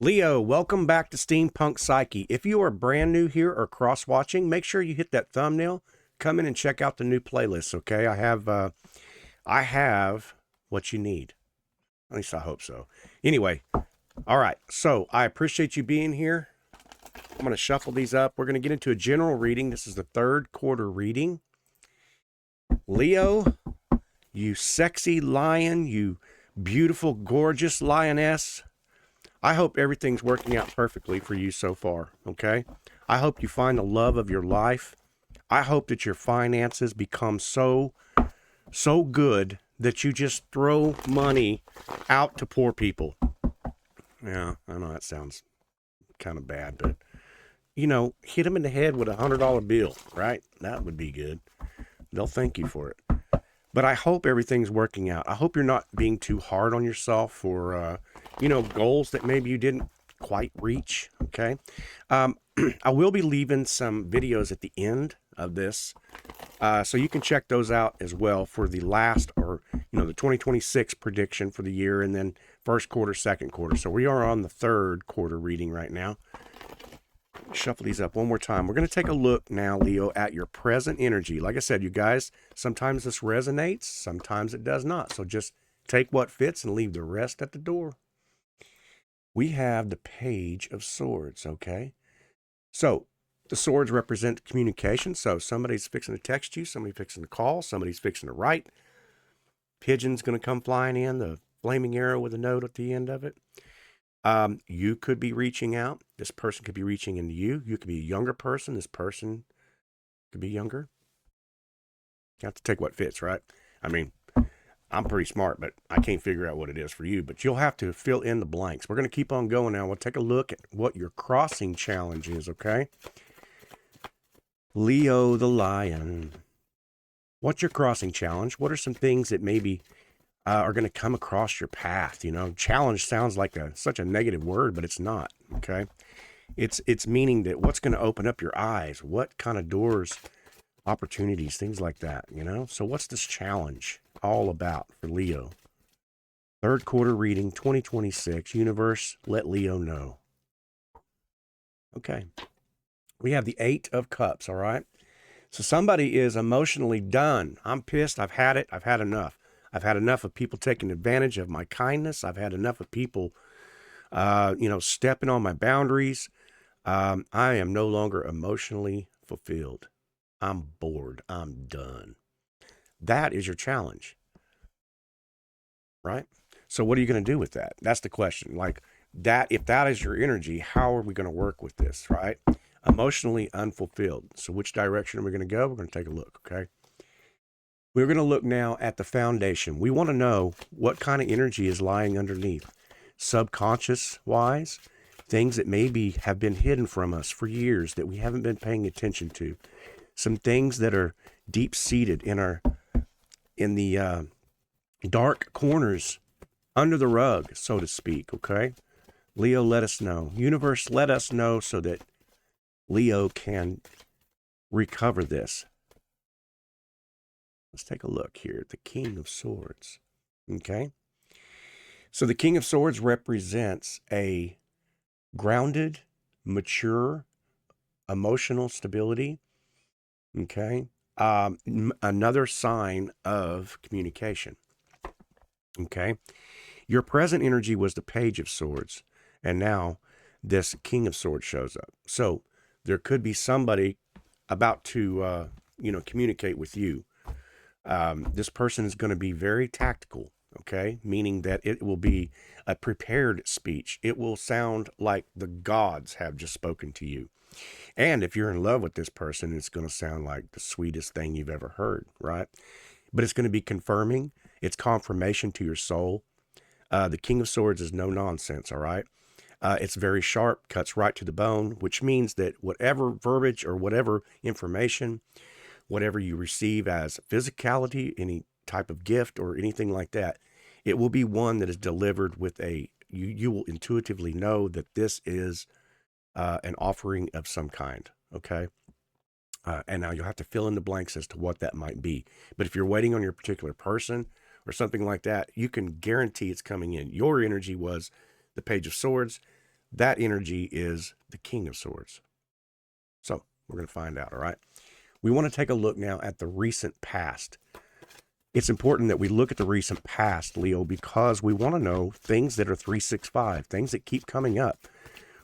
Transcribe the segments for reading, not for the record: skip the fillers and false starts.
Leo, welcome back to Steampunk Psyche. If you are brand new here or cross-watching, make sure you hit that thumbnail. Come in and check out the new playlist, okay? I have what you need. At least I hope so. Anyway, all right. So I appreciate you being here. I'm going to shuffle these up. We're going to get into a general reading. This is the third quarter reading. Leo, you sexy lion, you beautiful, gorgeous lioness. I hope everything's working out perfectly for you so far, okay? I hope you find the love of your life. I hope that your finances become so good that you just throw money out to poor people. Yeah, I know that sounds kind of bad, but hit them in the head with $100 bill, right? That would be good. They'll thank you for it. But I hope everything's working out. I hope you're not being too hard on yourself for, goals that maybe you didn't quite reach. Okay. I will be leaving some videos at the end of this. So you can check those out as well for the last the 2026 prediction for the year and then first quarter, second quarter. So we are on the third quarter reading right now. Shuffle these up one more time. We're going to take a look now, Leo, at your present energy. Like I said, you guys, sometimes this resonates, sometimes it does not. So just take what fits and leave the rest at the door. We have the Page of Swords, okay? So the swords represent communication. So somebody's fixing to text you, somebody's fixing to call, somebody's fixing to write. Pigeon's going to come flying in, the flaming arrow with a note at the end of it. You could be reaching out. This person could be reaching into you. You could be a younger person. This person could be younger. You have to take what fits, right? I mean, I'm pretty smart, but I can't figure out what it is for you. But you'll have to fill in the blanks. We're going to keep on going now. We'll take a look at what your crossing challenge is, okay? Leo the Lion. What's your crossing challenge? What are some things that maybe are going to come across your path? Challenge sounds like such a negative word, but it's not. Okay, it's meaning that what's going to open up your eyes, what kind of doors, opportunities, things like that. So what's this challenge all about for Leo? Third quarter reading, 2026. Universe, let Leo know. Okay, we have the Eight of Cups. All right, so somebody is emotionally done. I'm pissed. I've had it. I've had enough. I've had enough of people taking advantage of my kindness. I've had enough of people, stepping on my boundaries. I am no longer emotionally fulfilled. I'm bored. I'm done. That is your challenge, right? So what are you going to do with that? That's the question. Like that, if that is your energy, how are we going to work with this, right? Emotionally unfulfilled. So which direction are we going to go? We're going to take a look, okay? We're going to look now at the foundation. We want to know what kind of energy is lying underneath. Subconscious wise, things that maybe have been hidden from us for years that we haven't been paying attention to. Some things that are deep seated in the dark corners under the rug, so to speak, okay? Leo, let us know. Universe, let us know so that Leo can recover this. Let's take a look here at the King of Swords. Okay. So the King of Swords represents a grounded, mature, emotional stability. Okay. Another sign of communication. Okay. Your present energy was the Page of Swords, and now this King of Swords shows up. So there could be somebody about to, communicate with you. This person is going to be very tactical, okay? Meaning that it will be a prepared speech. It will sound like the gods have just spoken to you. And if you're in love with this person, it's going to sound like the sweetest thing you've ever heard, right? But it's going to be confirming. It's confirmation to your soul. The King of Swords is no nonsense, all right? It's very sharp, cuts right to the bone, which means that whatever verbiage or whatever information, whatever you receive as physicality, any type of gift or anything like that, it will be one that is delivered with you will intuitively know that this is an offering of some kind, okay? And now you'll have to fill in the blanks as to what that might be. But if you're waiting on your particular person or something like that, you can guarantee it's coming in. Your energy was the Page of Swords. that energy is the King of Swords. So we're going to find out, all right? We want to take a look now at the recent past. It's important that we look at the recent past, Leo, because we want to know things that are 365, things that keep coming up.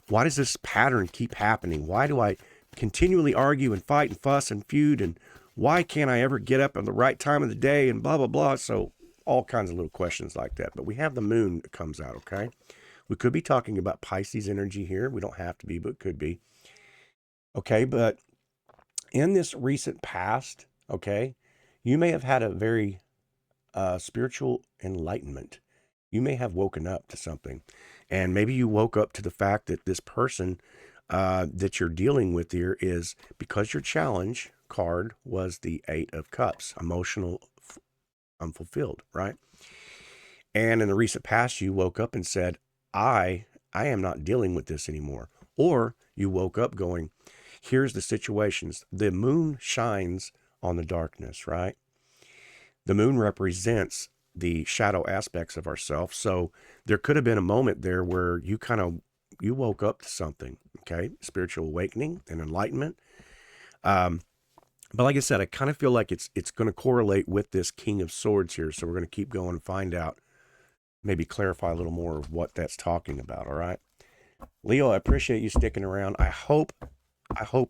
Why does this pattern keep happening? Why do I continually argue and fight and fuss and feud? And why can't I ever get up at the right time of the day and blah, blah, blah? So all kinds of little questions like that. But we have the moon that comes out, okay? We could be talking about Pisces energy here. We don't have to be, but could be. Okay, but in this recent past, okay, you may have had a very spiritual enlightenment. You may have woken up to something. And maybe you woke up to the fact that this person that you're dealing with here is, because your challenge card was the 8 of Cups, emotional unfulfilled, right? And in the recent past, you woke up and said, I am not dealing with this anymore. Or you woke up going, here's the situations. The moon shines on the darkness, right? The moon represents the shadow aspects of ourselves. So there could have been a moment there where you woke up to something, okay? Spiritual awakening and enlightenment. But like I said, I kind of feel like it's going to correlate with this King of Swords here. So we're going to keep going and find out, maybe clarify a little more of what that's talking about. All right, Leo, I appreciate you sticking around. I hope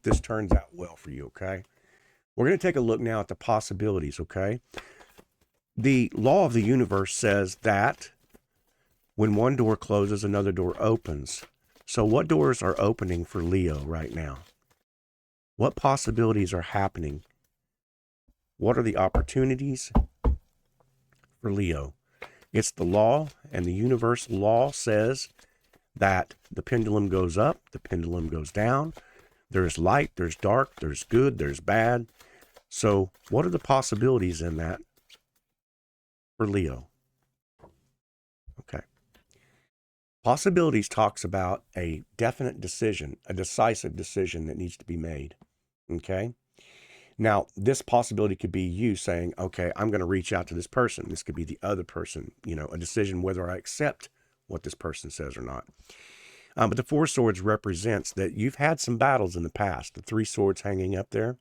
this turns out well for you. Okay, we're going to take a look now at the possibilities. Okay, the law of the universe says that when one door closes, another door opens. So what doors are opening for Leo right now? What possibilities are happening? What are the opportunities for Leo? It's the law, and the universe law says that the pendulum goes up, the pendulum goes down. There's light, there's dark, there's good, there's bad. So what are the possibilities in that for Leo? Okay. Possibilities talks about a definite decision, a decisive decision that needs to be made. Okay. Now, this possibility could be you saying, okay, I'm going to reach out to this person. This could be the other person, a decision whether I accept what this person says or not. But the 4 swords represents that you've had some battles in the past, the 3 swords hanging up there.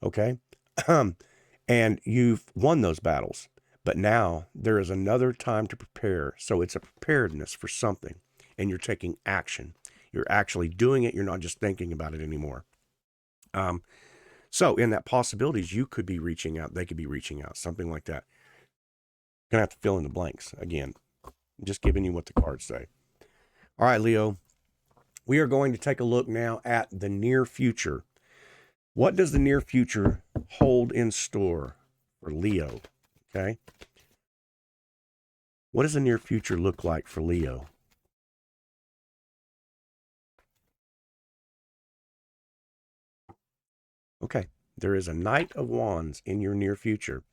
Okay. And you've won those battles. But now there is another time to prepare. So it's a preparedness for something, and you're taking action. You're actually doing it. You're not just thinking about it anymore. So in that possibilities, you could be reaching out. They could be reaching out, something like that. Gonna have to fill in the blanks again. I'm just giving you what the cards say. All right, Leo, we are going to take a look now at the near future. What does the near future hold in store for Leo? Okay. What does the near future look like for Leo? Okay. There is a Knight of Wands in your near future.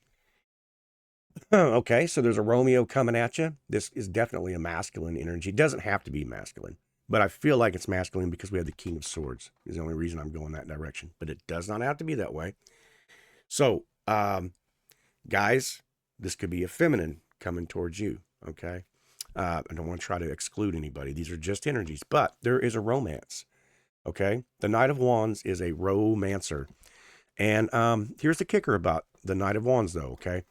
Okay, so there's a Romeo coming at you. This is definitely a masculine energy. It doesn't have to be masculine, but I feel like it's masculine because we have the King of Swords. Is the only reason I'm going that direction, but it does not have to be that way. So, guys, this could be a feminine coming towards you. Okay, I don't want to try to exclude anybody. These are just energies, but there is a romance. Okay, the Knight of Wands is a romancer, and here's the kicker about the Knight of Wands, though. Okay.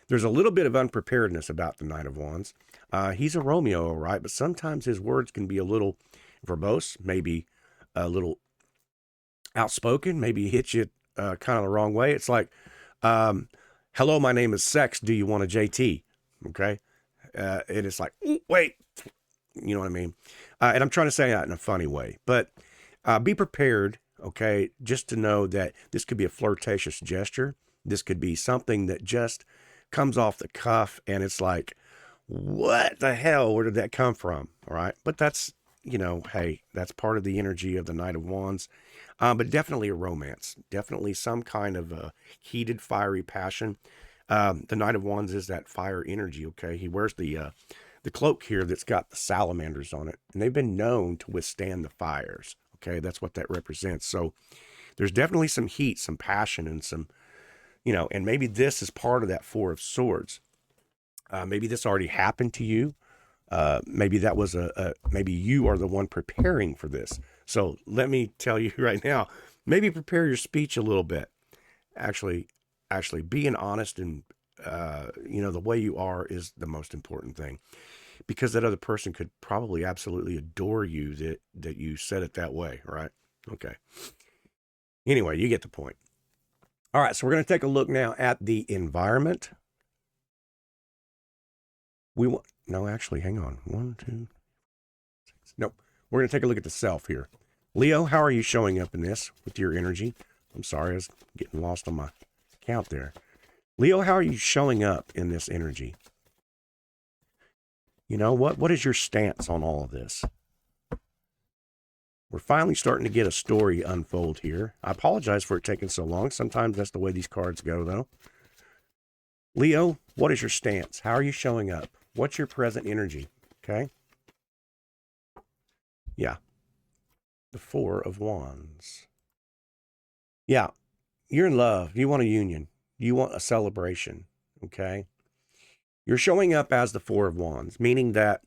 There's a little bit of unpreparedness about the Knight of Wands. He's a Romeo, all right, but sometimes his words can be a little verbose, maybe a little outspoken, maybe hit you kind of the wrong way. It's like, hello, my name is Sex. Do you want a JT? Okay. And it's like, wait, you know what I mean? And I'm trying to say that in a funny way, but be prepared, okay, just to know that this could be a flirtatious gesture. This could be something that just comes off the cuff, and it's like, what the hell? Where did that come from? All right. But that's, hey, that's part of the energy of the Knight of Wands. But definitely a romance, definitely some kind of a heated, fiery passion. The Knight of Wands is that fire energy. Okay. He wears the cloak here that's got the salamanders on it, and they've been known to withstand the fires. Okay. That's what that represents. So there's definitely some heat, some passion, and some, and maybe this is part of that 4 of Swords. Maybe this already happened to you. Maybe that was maybe you are the one preparing for this. So let me tell you right now, maybe prepare your speech a little bit. Actually, being honest and the way you are is the most important thing, because that other person could probably absolutely adore you that you said it that way, right? Okay. Anyway, you get the point. All right, so we're going to take a look now at the environment. Actually, hang on. 1, 2, 6. Nope. We're going to take a look at the self here. Leo, how are you showing up in this with your energy? I'm sorry, I was getting lost on my count there. Leo, how are you showing up in this energy? You know, what is your stance on all of this? We're finally starting to get a story unfold here. I apologize for it taking so long. Sometimes that's the way these cards go, though. Leo, what is your stance? How are you showing up? What's your present energy? Okay. Yeah. The 4 of Wands. Yeah. You're in love. You want a union. You want a celebration. Okay. You're showing up as the 4 of Wands, meaning that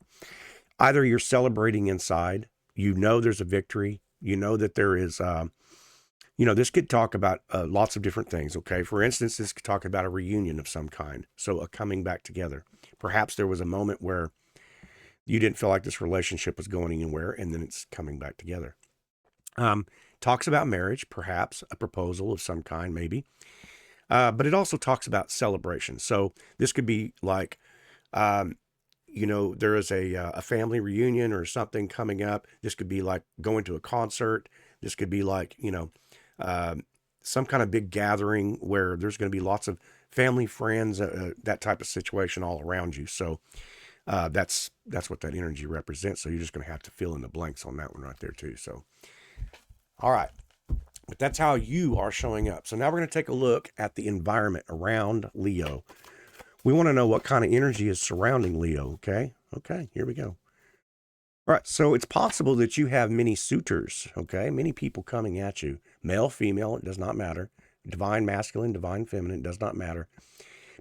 either you're celebrating inside, you know there's a victory, you know that there is, this could talk about lots of different things, okay? For instance, this could talk about a reunion of some kind, so a coming back together. Perhaps there was a moment where you didn't feel like this relationship was going anywhere, and then it's coming back together. Talks about marriage, perhaps a proposal of some kind, maybe. But it also talks about celebration. So this could be like, there is a family reunion or something coming up. This could be like going to a concert. This could be like, some kind of big gathering where there's going to be lots of family, friends, that type of situation all around you. So that's what that energy represents. So you're just going to have to fill in the blanks on that one right there too. So, all right. But that's how you are showing up. So now we're going to take a look at the environment around Leo. We want to know what kind of energy is surrounding Leo, okay? Okay, here we go. All right, so it's possible that you have many suitors, okay? Many people coming at you. Male, female, it does not matter. Divine masculine, divine feminine, it does not matter.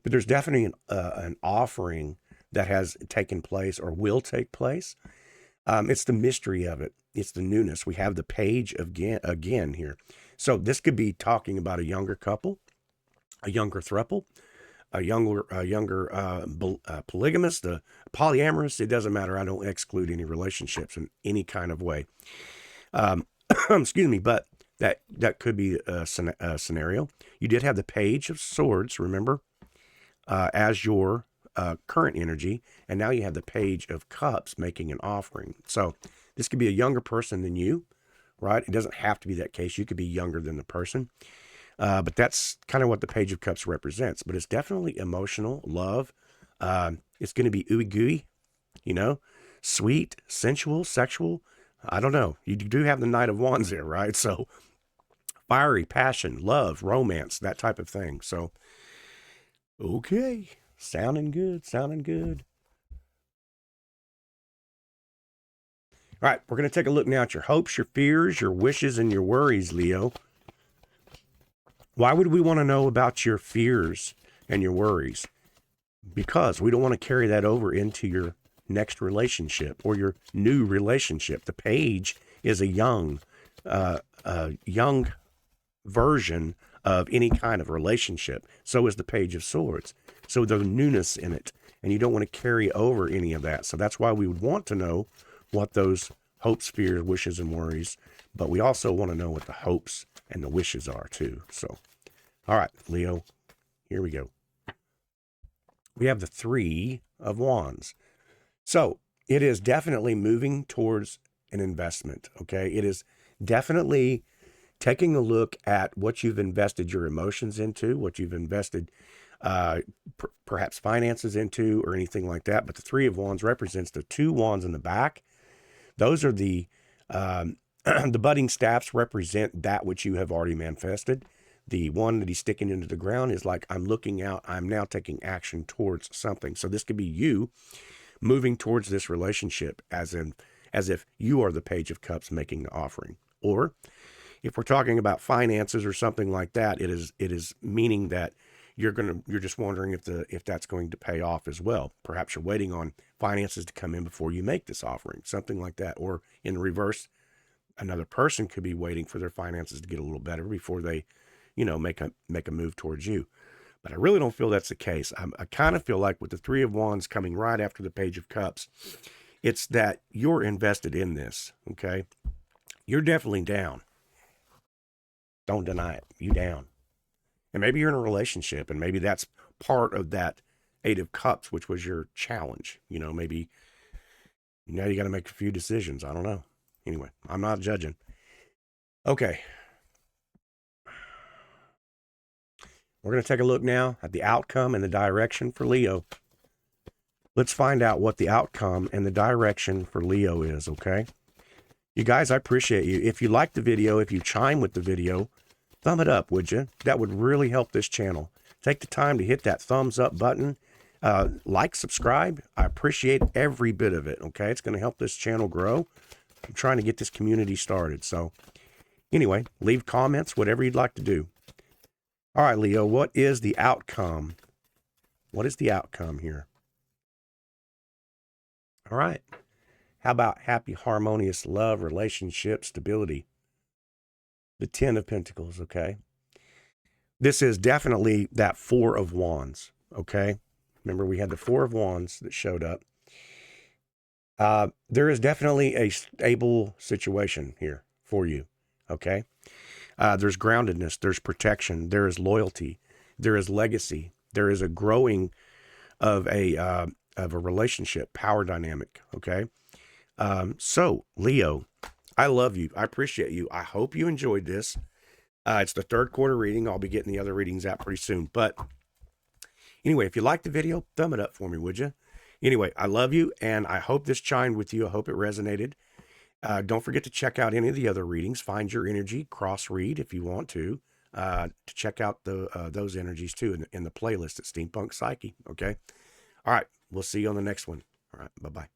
But there's definitely an offering that has taken place or will take place. It's the mystery of it. It's the newness. We have the page again here. So this could be talking about a younger couple, a younger throuple, a younger polygamist, a polyamorous. It doesn't matter. I don't exclude any relationships in any kind of way. Excuse me, but that could be a scenario. You did have the Page of Swords, remember, as your current energy, and now you have the Page of Cups making an offering. So this could be a younger person than you, right? It doesn't have to be that case. You could be younger than the person. But that's kind of what the Page of Cups represents. But it's definitely emotional, love. It's going to be ooey gooey, sweet, sensual, sexual. I don't know. You do have the Knight of Wands there, right? So fiery, passion, love, romance, that type of thing. So, okay. Sounding good, sounding good. All right, we're going to take a look now at your hopes, your fears, your wishes, and your worries, Leo. Why would we want to know about your fears and your worries? Because we don't want to carry that over into your next relationship or your new relationship. The Page is a young version of any kind of relationship. So is the Page of Swords. So there's newness in it, and you don't want to carry over any of that. So that's why we would want to know what those hopes, fears, wishes, and worries, but we also want to know what the hopes and the wishes are too. So, all right, Leo, here we go. We have the 3 of Wands. So it is definitely moving towards an investment, okay? It is definitely taking a look at what you've invested your emotions into, what you've invested perhaps finances into or anything like that. But the 3 of Wands represents the 2 wands in the back. Those are the the budding staffs represent that which you have already manifested. The one that he's sticking into the ground is like, I'm looking out, I'm now taking action towards something. So this could be you moving towards this relationship as if you are the Page of Cups making the offering. Or if we're talking about finances or something like that, it is meaning that you're just wondering if that's going to pay off as well. Perhaps you're waiting on finances to come in before you make this offering, something like that. Or in reverse, another person could be waiting for their finances to get a little better before they, make a move towards you. But I really don't feel that's the case. I kind of feel like with the Three of Wands coming right after the Page of Cups, it's that you're invested in this, okay? You're definitely down. Don't deny it. You down. And maybe you're in a relationship, and maybe that's part of that Eight of Cups, which was your challenge. Maybe now you got to make a few decisions. I don't know. Anyway, I'm not judging. Okay. We're going to take a look now at the outcome and the direction for Leo. Let's find out what the outcome and the direction for Leo is, okay? You guys, I appreciate you. If you like the video, if you chime with the video, thumb it up, would you? That would really help this channel. Take the time to hit that thumbs up button. Like, subscribe. I appreciate every bit of it, okay? It's going to help this channel grow. I'm trying to get this community started. So anyway, leave comments, whatever you'd like to do. All right, Leo, what is the outcome? What is the outcome here? All right. How about happy, harmonious love, relationship, stability? The 10 of Pentacles, okay? This is definitely that Four of Wands, okay? Remember, we had the Four of Wands that showed up. There is definitely a stable situation here for you, okay? There's groundedness, there's protection, there is loyalty, there is legacy, there is a growing of a relationship, power dynamic, okay? So, Leo, I love you. I appreciate you. I hope you enjoyed this. It's the third quarter reading. I'll be getting the other readings out pretty soon. But anyway, if you liked the video, thumb it up for me, would you? Anyway, I love you, and I hope this chimed with you. I hope it resonated. Don't forget to check out any of the other readings. Find your energy, cross-read if you want to check out those energies too in the playlist at Steampunk Psyche, okay? All right, we'll see you on the next one. All right, bye-bye.